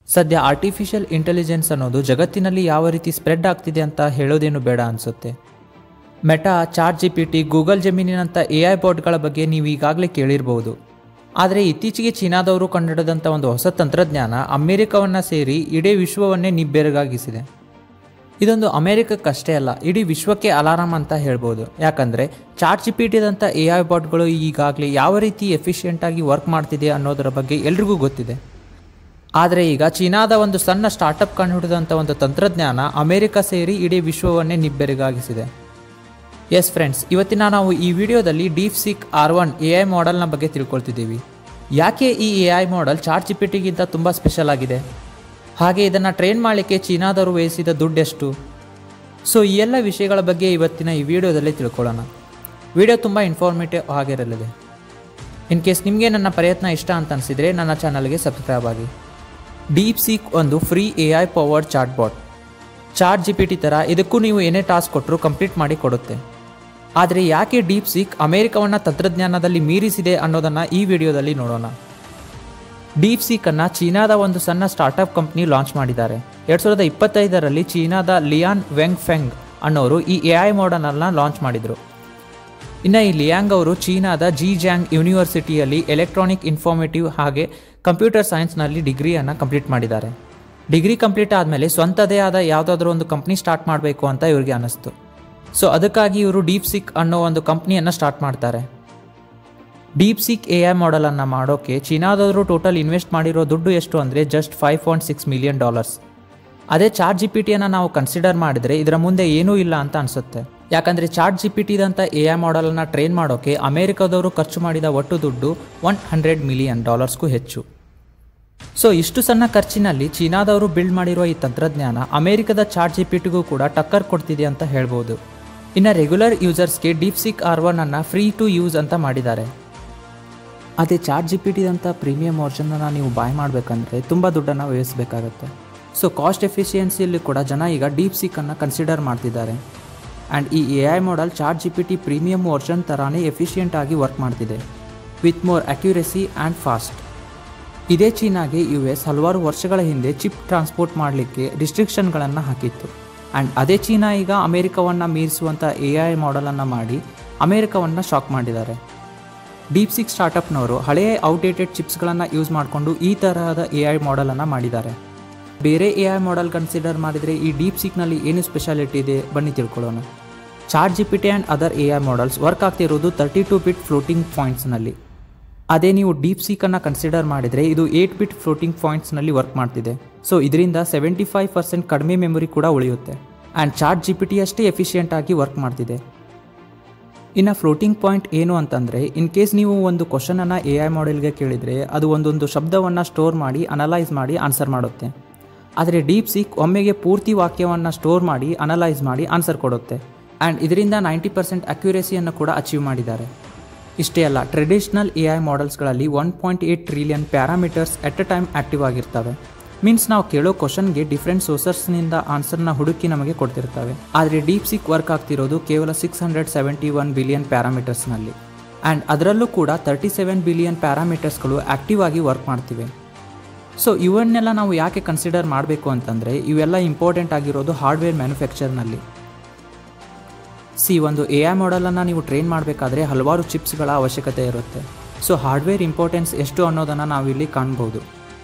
ಸದ್ಯ artificial intelligence ಅನ್ನೋದು ಜಗತ್ತಿನಲ್ಲಿ ಯಾವ ರೀತಿ ಸ್ಪ್ರೆಡ್ ಆಗ್ತಿದೆ ಅಂತ ಹೇಳೋದೇನು ಬೇಡ ಅನಿಸುತ್ತೆ. ಮೆಟಾ, ಚಾಟ್ ಜಿಪಿಟಿ, ಗೂಗಲ್ ಜೆಮಿನಿನಂಥ AI ಬಾಟ್ಗಳ ಬಗ್ಗೆ ನೀವು ಈಗಾಗಲೇ ಕೇಳಿರ್ಬೋದು. ಆದರೆ ಇತ್ತೀಚೆಗೆ ಚೀನಾದವರು ಕಂಡುಹಿಡಿದಂಥ ಒಂದು ಹೊಸ ತಂತ್ರಜ್ಞಾನ ಅಮೆರಿಕವನ್ನು ಸೇರಿ ಇಡೀ ವಿಶ್ವವನ್ನೇ ನಿಬ್ಬೆರಗಾಗಿಸಿದೆ. ಇದೊಂದು ಅಮೆರಿಕಕ್ಕಷ್ಟೇ ಅಲ್ಲ, ಇಡೀ ವಿಶ್ವಕ್ಕೆ ಅಲಾರಾಮ್ ಅಂತ ಹೇಳ್ಬೋದು. ಯಾಕಂದರೆ ಚಾಟ್ ಜಿಪಿಟಿದಂಥ AI ಬಾಟ್ಗಳು ಈಗಾಗಲೇ ಯಾವ ರೀತಿ ಎಫಿಷಿಯೆಂಟಾಗಿ ವರ್ಕ್ ಮಾಡ್ತಿದೆ ಅನ್ನೋದರ ಬಗ್ಗೆ ಎಲ್ರಿಗೂ ಗೊತ್ತಿದೆ. ಆದರೆ ಈಗ ಚೀನಾದ ಒಂದು ಸಣ್ಣ ಸ್ಟಾರ್ಟಪ್ ಕಂಡುಹಿಡಿದಂಥ ಒಂದು ತಂತ್ರಜ್ಞಾನ ಅಮೆರಿಕ ಸೇರಿ ಇಡೀ ವಿಶ್ವವನ್ನೇ ನಿಬ್ಬೆರಗಾಗಿಸಿದೆ. ಎಸ್ ಫ್ರೆಂಡ್ಸ್, ಇವತ್ತಿನ ನಾವು ಈ ವಿಡಿಯೋದಲ್ಲಿ DeepSeek R1 AI ಮಾಡೆಲ್ನ ಬಗ್ಗೆ ತಿಳ್ಕೊಳ್ತಿದ್ದೀವಿ. ಯಾಕೆ ಈ AI ಮಾಡೆಲ್ ಚಾಟ್ ಜಿಪಿಟಿಗಿಂತ ತುಂಬ ಸ್ಪೆಷಲ್ ಆಗಿದೆ, ಹಾಗೆ ಇದನ್ನು ಟ್ರೈನ್ ಮಾಡಲಿಕ್ಕೆ ಚೀನಾದವರು ವ್ಯಯಿಸಿದ ದುಡ್ಡು ಎಷ್ಟು? ಸೊ ಈ ಎಲ್ಲ ವಿಷಯಗಳ ಬಗ್ಗೆ ಇವತ್ತಿನ ಈ ವಿಡಿಯೋದಲ್ಲಿ ತಿಳ್ಕೊಳ್ಳೋಣ. ವಿಡಿಯೋ ತುಂಬ ಇನ್ಫಾರ್ಮೇಟಿವ್ ಆಗಿರಲಿದೆ. ಇನ್ ಕೇಸ್ ನಿಮಗೆ ನನ್ನ ಪ್ರಯತ್ನ ಇಷ್ಟ ಅಂತ ಅನಿಸಿದರೆ ನನ್ನ ಚಾನಲ್ಗೆ ಸಬ್ಸ್ಕ್ರೈಬ್ ಆಗಿ. DeepSeek ಒಂದು free AI powered chat bot. Chat GPT ಥರ ಇದಕ್ಕೂ ನೀವು ಏನೇ ಟಾಸ್ಕ್ ಕೊಟ್ಟರೂ ಕಂಪ್ಲೀಟ್ ಮಾಡಿ ಕೊಡುತ್ತೆ. ಆದರೆ ಯಾಕೆ DeepSeek ಅಮೆರಿಕವನ್ನು ತಂತ್ರಜ್ಞಾನದಲ್ಲಿ ಮೀರಿಸಿದೆ ಅನ್ನೋದನ್ನು ಈ ವಿಡಿಯೋದಲ್ಲಿ ನೋಡೋಣ. DeepSeekನ್ನು ಚೀನಾದ ಒಂದು ಸಣ್ಣ ಸ್ಟಾರ್ಟಪ್ ಕಂಪ್ನಿ ಲಾಂಚ್ ಮಾಡಿದ್ದಾರೆ. 2025ರಲ್ಲಿ ಚೀನಾದ ಲಿಯಾನ್ ವೆಂಗ್ಫೆಂಗ್ ಅನ್ನೋರು ಈ AI ಮಾಡೆಲ್ನ ಲಾಂಚ್ ಮಾಡಿದರು. ಇನ್ನು ಈ ಲಿಯಾಂಗ್ ಅವರು ಚೀನಾದ ಜಿಜಿಯಾಂಗ್ ಯೂನಿವರ್ಸಿಟಿಯಲ್ಲಿ ಎಲೆಕ್ಟ್ರಾನಿಕ್ ಇನ್ಫಾರ್ಮೇಟಿವ್ ಹಾಗೆ ಕಂಪ್ಯೂಟರ್ ಸೈನ್ಸ್ನಲ್ಲಿ ಡಿಗ್ರಿಯನ್ನು ಕಂಪ್ಲೀಟ್ ಮಾಡಿದ್ದಾರೆ. ಡಿಗ್ರಿ ಕಂಪ್ಲೀಟ್ ಆದಮೇಲೆ ಸ್ವಂತದೇ ಆದ ಯಾವುದಾದ್ರೂ ಒಂದು ಕಂಪ್ನಿ ಸ್ಟಾರ್ಟ್ ಮಾಡಬೇಕು ಅಂತ ಇವರಿಗೆ ಅನ್ನಿಸ್ತು. ಸೊ ಅದಕ್ಕಾಗಿ ಇವರು DeepSeek ಅನ್ನೋ ಒಂದು ಕಂಪ್ನಿಯನ್ನು ಸ್ಟಾರ್ಟ್ ಮಾಡ್ತಾರೆ. DeepSeek AI ಮಾಡೆಲನ್ನು ಮಾಡೋಕ್ಕೆ ಚೀನಾದವರು ಟೋಟಲ್ ಇನ್ವೆಸ್ಟ್ ಮಾಡಿರೋ ದುಡ್ಡು ಎಷ್ಟು ಅಂದರೆ ಜಸ್ಟ್ $5.6 ಮಿಲಿಯನ್. ಅದೇ ಚಾಟ್ ಜಿಪಿಟಿಯನ್ನು ನಾವು ಕನ್ಸಿಡರ್ ಮಾಡಿದರೆ ಇದರ ಮುಂದೆ ಏನೂ ಇಲ್ಲ ಅಂತ ಅನಿಸುತ್ತೆ. ಯಾಕಂದರೆ ಚಾಟ್ ಜಿಪಿಟಿದಂಥ AI ಮಾಡೆಲನ್ನು ಟ್ರೈನ್ ಮಾಡೋಕ್ಕೆ ಅಮೆರಿಕದವರು ಖರ್ಚು ಮಾಡಿದ ಒಟ್ಟು ದುಡ್ಡು $100 ಮಿಲಿಯನ್ ಹೆಚ್ಚು. ಸೊ ಇಷ್ಟು ಸಣ್ಣ ಖರ್ಚಿನಲ್ಲಿ ಚೀನಾದವರು ಬಿಲ್ಡ್ ಮಾಡಿರುವ ಈ ತಂತ್ರಜ್ಞಾನ ಅಮೆರಿಕದ ಚಾಟ್ ಜಿಪಿಟಿಗೂ ಕೂಡ ಟಕ್ಕರ್ ಕೊಡ್ತಿದೆ ಅಂತ ಹೇಳ್ಬೋದು. ಇನ್ನು ರೆಗ್ಯುಲರ್ ಯೂಸರ್ಸ್ಗೆ DeepSeek R1 ಅನ್ನು ಫ್ರೀ ಟು ಯೂಸ್ ಅಂತ ಮಾಡಿದ್ದಾರೆ. ಅದೇ ಚಾಟ್ ಜಿಪಿಟಿದಂಥ ಪ್ರೀಮಿಯಂ ವರ್ಷನನ್ನು ನೀವು ಬಾಯ್ ಮಾಡಬೇಕಂದ್ರೆ ತುಂಬ ದುಡ್ಡನ್ನು ವ್ಯಯಿಸಬೇಕಾಗತ್ತೆ. ಸೊ ಕಾಸ್ಟ್ ಎಫಿಷಿಯನ್ಸಿಯಲ್ಲಿ ಕೂಡ ಜನ ಈಗ DeepSeekನ್ನು ಕನ್ಸಿಡರ್ ಮಾಡ್ತಿದ್ದಾರೆ. ಆ್ಯಂಡ್ ಈ AI model chat GPT premium version ಥರಾನೇ ಎಫಿಷಿಯೆಂಟ್ ಆಗಿ ವರ್ಕ್ ಮಾಡ್ತಿದೆ, with more accuracy and fast. ಇದೇ ಚೀನಾಗೆ US ಹಲವಾರು ವರ್ಷಗಳ ಹಿಂದೆ ಚಿಪ್ ಟ್ರಾನ್ಸ್ಪೋರ್ಟ್ ಮಾಡಲಿಕ್ಕೆ ರಿಸ್ಟ್ರಿಕ್ಷನ್ಗಳನ್ನು ಹಾಕಿತ್ತು. ಆ್ಯಂಡ್ ಅದೇ ಚೀನಾ ಈಗ ಅಮೆರಿಕವನ್ನು ಮೀರಿಸುವಂಥ AI ಮಾಡೆಲನ್ನು ಮಾಡಿ ಅಮೆರಿಕವನ್ನು ಶಾಕ್ ಮಾಡಿದ್ದಾರೆ. DeepSeek ಸ್ಟಾರ್ಟಪ್ನವರು ಹಳೆಯ ಔಟ್ಡೇಟೆಡ್ ಚಿಪ್ಸ್ಗಳನ್ನು ಯೂಸ್ ಮಾಡಿಕೊಂಡು ಈ ತರಹದ AI ಮಾಡೆಲನ್ನು ಮಾಡಿದ್ದಾರೆ. ಬೇರೆ AI ಮಾಡೆಲ್ ಕನ್ಸಿಡರ್ ಮಾಡಿದರೆ ಈ DeepSeekನಲ್ಲಿ ಏನು ಸ್ಪೆಷಾಲಿಟಿ ಇದೆ ಬನ್ನಿ ತಿಳ್ಕೊಳ್ಳೋಣ. ChatGPT and other AI models work ಆಗ್ತಿರೋದು 32 ಬಿಟ್ ಫ್ಲೋಟಿಂಗ್ ಪಾಯಿಂಟ್ಸ್ನಲ್ಲಿ. ಅದೇ ನೀವು DeepSeekನ್ನು ಕನ್ಸಿಡರ್ ಮಾಡಿದರೆ ಇದು 8 ಬಿಟ್ ಫ್ಲೋಟಿಂಗ್ ಪಾಯಿಂಟ್ಸ್ನಲ್ಲಿ ವರ್ಕ್ ಮಾಡ್ತಿದೆ. ಸೊ ಇದರಿಂದ 75% ಕಡಿಮೆ ಮೆಮೊರಿ ಕೂಡ ಉಳಿಯುತ್ತೆ. ಆ್ಯಂಡ್ ಚಾಟ್ ಜಿಪಿಟಿ ಅಷ್ಟೇ ಎಫಿಷಿಯೆಂಟ್ ಆಗಿ ವರ್ಕ್ ಮಾಡ್ತಿದೆ. ಇನ್ನು ಫ್ಲೋಟಿಂಗ್ ಪಾಯಿಂಟ್ ಏನು ಅಂತಂದರೆ, ಇನ್ ಕೇಸ್ ನೀವು ಒಂದು ಕ್ವಶನನ್ನು AI ಮಾಡೆಲ್ಗೆ ಕೇಳಿದರೆ ಅದು ಒಂದೊಂದು ಶಬ್ದವನ್ನು ಸ್ಟೋರ್ ಮಾಡಿ ಅನಲೈಸ್ ಮಾಡಿ ಆನ್ಸರ್ ಮಾಡುತ್ತೆ. ಆದರೆ DeepSeek ಒಮ್ಮೆಗೆ ಪೂರ್ತಿ ವಾಕ್ಯವನ್ನು ಸ್ಟೋರ್ ಮಾಡಿ ಅನಲೈಸ್ ಮಾಡಿ ಆನ್ಸರ್ ಕೊಡುತ್ತೆ. ಆ್ಯಂಡ್ ಇದರಿಂದ 90% ಅಕ್ಯುರೇಸಿಯನ್ನು ಕೂಡ ಅಚೀವ್ ಮಾಡಿದ್ದಾರೆ. ಇಷ್ಟೇ ಅಲ್ಲ, ಟ್ರೆಡಿಷ್ನಲ್ AI ಮಾಡೆಲ್ಸ್ಗಳಲ್ಲಿ 1.8 ಟ್ರಿಲಿಯನ್ ಪ್ಯಾರಾಮೀಟರ್ಸ್ ಎಟ್ ಅ ಟೈಮ್ ಆ್ಯಕ್ಟಿವ್ ಆಗಿರ್ತವೆ. ಮೀನ್ಸ್ ನಾವು ಕೇಳೋ ಕ್ವಶನ್ಗೆ ಡಿಫ್ರೆಂಟ್ ಸೋರ್ಸಸ್ನಿಂದ ಆನ್ಸರ್ನ ಹುಡುಕಿ ನಮಗೆ ಕೊಡ್ತಿರ್ತವೆ. ಆದರೆ DeepSeek ವರ್ಕ್ ಆಗ್ತಿರೋದು ಕೇವಲ 671 ಬಿಲಿಯನ್ ಪ್ಯಾರಾಮೀಟರ್ಸ್ನಲ್ಲಿ. ಆ್ಯಂಡ್ ಅದರಲ್ಲೂ ಕೂಡ 37 ಬಿಲಿಯನ್ ಪ್ಯಾರಾಮೀಟರ್ಸ್ಗಳು ಆ್ಯಕ್ಟಿವ್ ಆಗಿ ವರ್ಕ್ ಮಾಡ್ತಿವೆ. ಸೊ ಇವನ್ನೆಲ್ಲ ನಾವು ಯಾಕೆ ಕನ್ಸಿಡರ್ ಮಾಡಬೇಕು ಅಂತಂದರೆ, ಇವೆಲ್ಲ ಇಂಪಾರ್ಟೆಂಟ್ ಆಗಿರೋದು ಹಾರ್ಡ್ವೇರ್ ಮ್ಯಾನುಫ್ಯಾಕ್ಚರ್ನಲ್ಲಿ. ಒಂದು AI ಮಾಡೆಲನ್ನು ನೀವು ಟ್ರೈನ್ ಮಾಡಬೇಕಾದ್ರೆ ಹಲವಾರು ಚಿಪ್ಸ್ಗಳ ಅವಶ್ಯಕತೆ ಇರುತ್ತೆ. ಸೊ ಹಾರ್ಡ್ವೇರ್ ಇಂಪಾರ್ಟೆನ್ಸ್ ಎಷ್ಟು ಅನ್ನೋದನ್ನು ನಾವಿಲ್ಲಿ ಕಾಣ್ಬೋದು.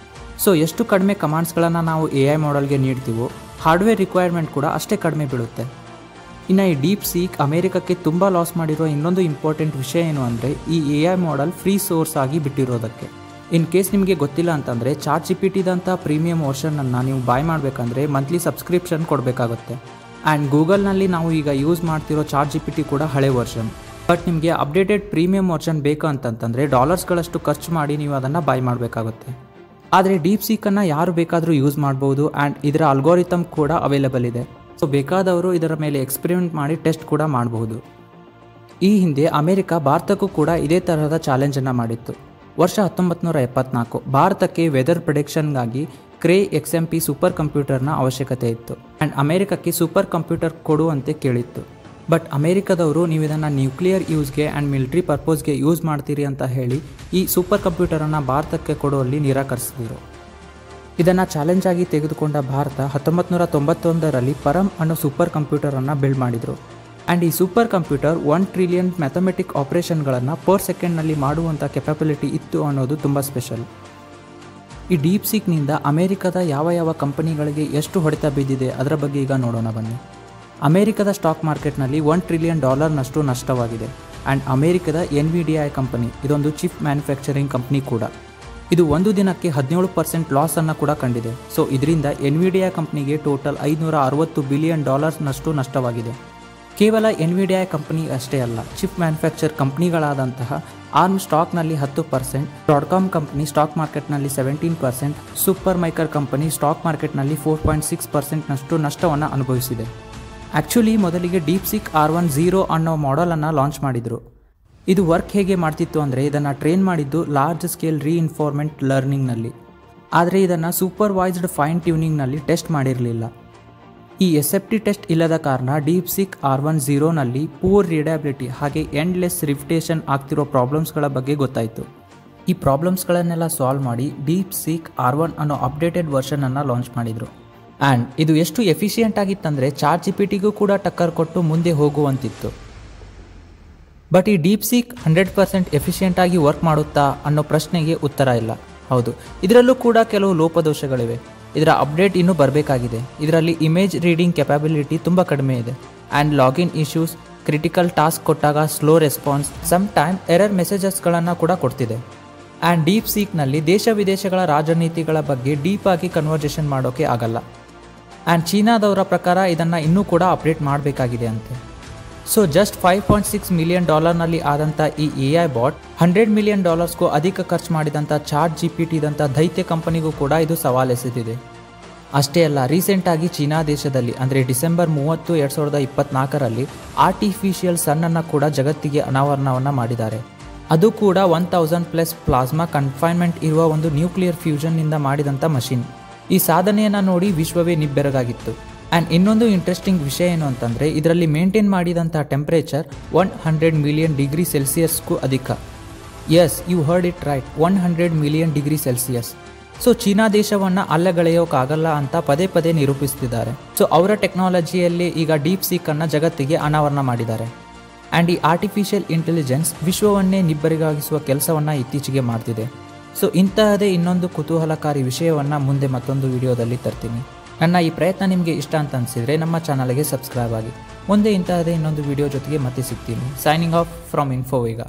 ಸೊ ಎಷ್ಟು ಕಡಿಮೆ ಕಮಾಂಡ್ಸ್ಗಳನ್ನು ನಾವು AI ಮಾಡೆಲ್ಗೆ ನೀಡ್ತೀವೋ ಹಾರ್ಡ್ವೇರ್ ರಿಕ್ವೈರ್ಮೆಂಟ್ ಕೂಡ ಅಷ್ಟೇ ಕಡಿಮೆ ಬೀಳುತ್ತೆ. ಇನ್ನು ಈ DeepSeek ಅಮೆರಿಕಕ್ಕೆ ತುಂಬ ಲಾಸ್ ಮಾಡಿರೋ ಇನ್ನೊಂದು ಇಂಪಾರ್ಟೆಂಟ್ ವಿಷಯ ಏನು ಅಂದರೆ, ಈ AI ಮಾಡೆಲ್ ಫ್ರೀ ಸೋರ್ಸ್ ಆಗಿ ಬಿಟ್ಟಿರೋದಕ್ಕೆ. ಇನ್ ಕೇಸ್ ನಿಮಗೆ ಗೊತ್ತಿಲ್ಲ ಅಂತಂದರೆ, ಚಾಟ್ ಜಿಪಿಟಿದಂಥ ಪ್ರೀಮಿಯಂ ವರ್ಷನನ್ನು ನೀವು ಬಾಯ್ ಮಾಡಬೇಕಂದ್ರೆ ಮಂತ್ಲಿ ಸಬ್ಸ್ಕ್ರಿಪ್ಷನ್ ಕೊಡಬೇಕಾಗುತ್ತೆ. ಆ್ಯಂಡ್ ಗೂಗಲ್ನಲ್ಲಿ ನಾವು ಈಗ ಯೂಸ್ ಮಾಡ್ತಿರೋ ಚಾಟ್ ಜಿಪಿಟಿ ಕೂಡ ಹಳೆ ವರ್ಷನ್. ಬಟ್ ನಿಮಗೆ ಅಪ್ಡೇಟೆಡ್ ಪ್ರೀಮಿಯಂ ವರ್ಷನ್ ಬೇಕು ಅಂತಂತಂದರೆ ಡಾಲರ್ಸ್ಗಳಷ್ಟು ಖರ್ಚು ಮಾಡಿ ನೀವು ಅದನ್ನು ಬಾಯ್ ಮಾಡಬೇಕಾಗುತ್ತೆ. ಆದರೆ DeepSeekನ್ನು ಯಾರು ಬೇಕಾದರೂ ಯೂಸ್ ಮಾಡ್ಬೋದು. ಆ್ಯಂಡ್ ಇದರ ಅಲ್ಗೋರಿಥಮ್ ಕೂಡ ಅವೈಲೇಬಲ್ ಇದೆ. ಸೊ ಬೇಕಾದವರು ಇದರ ಮೇಲೆ ಎಕ್ಸ್ಪೆರಿಮೆಂಟ್ ಮಾಡಿ ಟೆಸ್ಟ್ ಕೂಡ ಮಾಡಬಹುದು. ಈ ಹಿಂದೆ ಅಮೆರಿಕ ಭಾರತಕ್ಕೂ ಕೂಡ ಇದೇ ತರಹದ ಚಾಲೆಂಜನ್ನು ಮಾಡಿತ್ತು. ವರ್ಷ 1974 ಭಾರತಕ್ಕೆ ವೆದರ್ ಪ್ರೆಡಿಕ್ಷನ್ಗಾಗಿ ಕ್ರೇ XMP ಸೂಪರ್ ಕಂಪ್ಯೂಟರ್ನ ಅವಶ್ಯಕತೆ ಇತ್ತು. ಆ್ಯಂಡ್ ಅಮೆರಿಕಕ್ಕೆ ಸೂಪರ್ ಕಂಪ್ಯೂಟರ್ ಕೊಡುವಂತೆ ಕೇಳಿತ್ತು. ಬಟ್ ಅಮೆರಿಕದವರು ನೀವು ಇದನ್ನು ನ್ಯೂಕ್ಲಿಯರ್ ಯೂಸ್ಗೆ ಆ್ಯಂಡ್ ಮಿಲಿಟ್ರಿ ಪರ್ಪೋಸ್ಗೆ ಯೂಸ್ ಮಾಡ್ತೀರಿ ಅಂತ ಹೇಳಿ ಈ ಸೂಪರ್ ಕಂಪ್ಯೂಟರನ್ನು ಭಾರತಕ್ಕೆ ಕೊಡುವಲ್ಲಿ ನಿರಾಕರಿಸಿದರು. ಇದನ್ನು ಚಾಲೆಂಜ್ ಆಗಿ ತೆಗೆದುಕೊಂಡ ಭಾರತ 1991ರಲ್ಲಿ ಪರಮ್ ಅನ್ನೋ ಸೂಪರ್ ಕಂಪ್ಯೂಟರನ್ನು ಬಿಲ್ಡ್ ಮಾಡಿದರು. ಆ್ಯಂಡ್ ಈ ಸೂಪರ್ ಕಂಪ್ಯೂಟರ್ 1 ಟ್ರಿಲಿಯನ್ ಮ್ಯಾಥಮೆಟಿಕ್ ಆಪರೇಷನ್ಗಳನ್ನು ಪರ್ ಸೆಕೆಂಡ್ನಲ್ಲಿ ಮಾಡುವಂಥ ಕೆಪಾಬಿಲಿಟಿ ಇತ್ತು ಅನ್ನೋದು ತುಂಬ ಸ್ಪೆಷಲ್. ಈ ಡೀಪ್ ಸೀಕ್ನಿಂದ ಅಮೆರಿಕದ ಯಾವ ಕಂಪನಿಗಳಿಗೆ ಎಷ್ಟು ಹೊಡೆತ ಬಿದ್ದಿದೆ ಅದರ ಬಗ್ಗೆ ಈಗ ನೋಡೋಣ ಬನ್ನಿ. ಅಮೆರಿಕದ ಸ್ಟಾಕ್ ಮಾರ್ಕೆಟ್ನಲ್ಲಿ $1 ಟ್ರಿಲಿಯನ್ ನಷ್ಟವಾಗಿದೆ. ಆ್ಯಂಡ್ ಅಮೆರಿಕದ NVIDIA ಕಂಪನಿ ಇದೊಂದು ಚಿಪ್ ಮ್ಯಾನುಫ್ಯಾಕ್ಚರಿಂಗ್ ಕಂಪ್ನಿ ಕೂಡ. ಇದು ಒಂದು ದಿನಕ್ಕೆ 17% ಲಾಸನ್ನು ಕೂಡ ಕಂಡಿದೆ. ಸೊ ಇದರಿಂದ NVIDIA ಕಂಪ್ನಿಗೆ ಟೋಟಲ್ $560 ಬಿಲಿಯನ್ ನಷ್ಟವಾಗಿದೆ. ಕೇವಲ NVIDIA ಕಂಪನಿ ಅಷ್ಟೇ ಅಲ್ಲ, ಚಿಪ್ ಮ್ಯಾನುಫ್ಯಾಕ್ಚರ್ ಕಂಪ್ನಿಗಳಾದಂತಹ ಆರ್ಮ್ ಸ್ಟಾಕ್ನಲ್ಲಿ 10%, ಬ್ರಾಡ್ಕಾಮ್ ಕಂಪನಿ ಸ್ಟಾಕ್ ಮಾರ್ಕೆಟ್ನಲ್ಲಿ 17%, ಸೂಪರ್ ಮೈಕರ್ ಕಂಪನಿ ಸ್ಟಾಕ್ ಮಾರ್ಕೆಟ್ನಲ್ಲಿ 4.6% ನಷ್ಟವನ್ನು ಅನುಭವಿಸಿದೆ. ಆ್ಯಕ್ಚುಲಿ ಮೊದಲಿಗೆ DeepSeek R10 ಅನ್ನೋ ಮಾಡೆಲನ್ನು ಲಾಂಚ್ ಮಾಡಿದರು. ಇದು ವರ್ಕ್ ಹೇಗೆ ಮಾಡ್ತಿತ್ತು ಅಂದರೆ ಇದನ್ನು ಟ್ರೈನ್ ಮಾಡಿದ್ದು ಲಾರ್ಜ್ ಸ್ಕೇಲ್ ರೀಇನ್ಫೋರ್ಮೆಂಟ್ ಲರ್ನಿಂಗ್ನಲ್ಲಿ. ಆದರೆ ಇದನ್ನು ಸೂಪರ್ವೈಸ್ಡ್ ಫೈನ್ ಟ್ಯೂನಿಂಗ್ನಲ್ಲಿ ಟೆಸ್ಟ್ ಮಾಡಿರಲಿಲ್ಲ. ಈ SFT ಟೆಸ್ಟ್ ಇಲ್ಲದ ಕಾರಣ DeepSeek R10ನಲ್ಲಿ ಪೂರ್ ರೀಡಬಿಲಿಟಿ ಹಾಗೆ ಎಂಡ್ಲೆಸ್ ರಿಪಿಟೇಷನ್ ಆಗ್ತಿರೋ ಪ್ರಾಬ್ಲಮ್ಸ್ಗಳ ಬಗ್ಗೆ ಗೊತ್ತಾಯಿತು. ಈ ಪ್ರಾಬ್ಲಮ್ಸ್ಗಳನ್ನೆಲ್ಲ ಸಾಲ್ವ್ ಮಾಡಿ DeepSeek R1 ಅನ್ನೋ ಅಪ್ಡೇಟೆಡ್ ವರ್ಷನನ್ನು ಲಾಂಚ್ ಮಾಡಿದರು. ಆ್ಯಂಡ್ ಇದು ಎಷ್ಟು ಎಫಿಷಿಯೆಂಟ್ ಆಗಿತ್ತಂದರೆ ChatGPTಗೂ ಕೂಡ ಟಕ್ಕರ್ ಕೊಟ್ಟು ಮುಂದೆ ಹೋಗುವಂತಿತ್ತು. ಬಟ್ ಈ DeepSeek 100% ಎಫಿಷಿಯೆಂಟಾಗಿ ವರ್ಕ್ ಮಾಡುತ್ತಾ ಅನ್ನೋ ಪ್ರಶ್ನೆಗೆ ಉತ್ತರ ಇಲ್ಲ. ಹೌದು, ಇದರಲ್ಲೂ ಕೂಡ ಕೆಲವು ಲೋಪದೋಷಗಳಿವೆ. ಇದರ ಅಪ್ಡೇಟ್ ಇನ್ನೂ ಬರಬೇಕಾಗಿದೆ. ಇದರಲ್ಲಿ ಇಮೇಜ್ ರೀಡಿಂಗ್ ಕೆಪಾಬಿಲಿಟಿ ತುಂಬ ಕಡಿಮೆ ಇದೆ. And login issues, critical task ಕೊಟ್ಟಾಗ slow response, some time error ಮೆಸೇಜಸ್ಗಳನ್ನು ಕೂಡ ಕೊಡ್ತಿದೆ. ಆ್ಯಂಡ್ DeepSeekನಲ್ಲಿ ದೇಶ ವಿದೇಶಗಳ ರಾಜನೀತಿಗಳ ಬಗ್ಗೆ ಡೀಪಾಗಿ ಕನ್ವರ್ಸೇಷನ್ ಮಾಡೋಕ್ಕೆ ಆಗಲ್ಲ. ಆ್ಯಂಡ್ ಚೀನಾದವರ ಪ್ರಕಾರ ಇದನ್ನು ಇನ್ನೂ ಕೂಡ ಅಪ್ಡೇಟ್ ಮಾಡಬೇಕಾಗಿದೆ ಅಂತೆ. ಸೊ ಜಸ್ಟ್ $5.6 ಮಿಲಿಯನ್ ನಲ್ಲಿ ಆದಂಥ ಈ AI ಬಾಟ್ $100 ಮಿಲಿಯನ್ ಅಧಿಕ ಖರ್ಚು ಮಾಡಿದಂಥ ChatGPTದಂಥ ದೈತ್ಯ ಕಂಪನಿಗೂ ಕೂಡ ಇದು ಸವಾಲೆಸೆದಿದೆ. ಅಷ್ಟೇ ಅಲ್ಲ, ರೀಸೆಂಟಾಗಿ ಚೀನಾ ದೇಶದಲ್ಲಿ ಅಂದರೆ ಡಿಸೆಂಬರ್ 30, 2024ರಲ್ಲಿ ಆರ್ಟಿಫಿಷಿಯಲ್ ಸನ್ನನ್ನು ಕೂಡ ಜಗತ್ತಿಗೆ ಅನಾವರಣವನ್ನು ಮಾಡಿದ್ದಾರೆ. ಅದು ಕೂಡ 1000+ ಪ್ಲಾಸ್ಮಾ ಕನ್ಫೈನ್ಮೆಂಟ್ ಇರುವ ಒಂದು ನ್ಯೂಕ್ಲಿಯರ್ ಫ್ಯೂಷನ್ನಿಂದ ಮಾಡಿದಂಥ ಮಷಿನ್. ಈ ಸಾಧನೆಯನ್ನು ನೋಡಿ ವಿಶ್ವವೇ ನಿಬ್ಬೆರಗಾಗಿತ್ತು. ಆ್ಯಂಡ್ ಇನ್ನೊಂದು ಇಂಟ್ರೆಸ್ಟಿಂಗ್ ವಿಷಯ ಏನು ಅಂತಂದರೆ ಇದರಲ್ಲಿ ಮೇಂಟೈನ್ ಮಾಡಿದಂಥ ಟೆಂಪ್ರೇಚರ್ 100 ಮಿಲಿಯನ್ ಡಿಗ್ರಿ ಸೆಲ್ಸಿಯಸ್ಗೂ ಅಧಿಕ. Yes, you heard it right, 100 million degree celsius. So China ದೇಶವನ್ನು ಅಲ್ಲಗಳೆಯೋಕ್ಕಾಗಲ್ಲ ಅಂತ ಪದೇ ನಿರೂಪಿಸ್ತಿದ್ದಾರೆ. ಸೊ ಅವರ ಟೆಕ್ನಾಲಜಿಯಲ್ಲಿ ಈಗ DeepSeekಅನ್ನು ಜಗತ್ತಿಗೆ ಅನಾವರಣ ಮಾಡಿದ್ದಾರೆ. ಆ್ಯಂಡ್ ಈ ಆರ್ಟಿಫಿಷಿಯಲ್ ಇಂಟೆಲಿಜೆನ್ಸ್ ವಿಶ್ವವನ್ನೇ ನಿಬ್ಬೆರಗಾಗಿಸುವ ಕೆಲಸವನ್ನು ಇತ್ತೀಚೆಗೆ ಮಾಡ್ತಿದೆ. ಸೊ ಇಂತಹದೇ ಇನ್ನೊಂದು ಕುತೂಹಲಕಾರಿ ವಿಷಯವನ್ನು ಮುಂದೆ ಮತ್ತೊಂದು ವಿಡಿಯೋದಲ್ಲಿ ತರ್ತೀನಿ. ನನ್ನ ಈ ಪ್ರಯತ್ನ ನಿಮಗೆ ಇಷ್ಟ ಅಂತ ಅನಿಸಿದರೆ ನಮ್ಮ ಚಾನಲ್ಗೆ ಸಬ್ಸ್ಕ್ರೈಬ್ ಆಗಿ. ಮುಂದೆ ಇಂತಹದೇ ಇನ್ನೊಂದು ವಿಡಿಯೋ ಜೊತೆಗೆ ಮತ್ತೆ ಸಿಗ್ತೀನಿ. Signing off from ಇನ್ಫೋವೇಗ.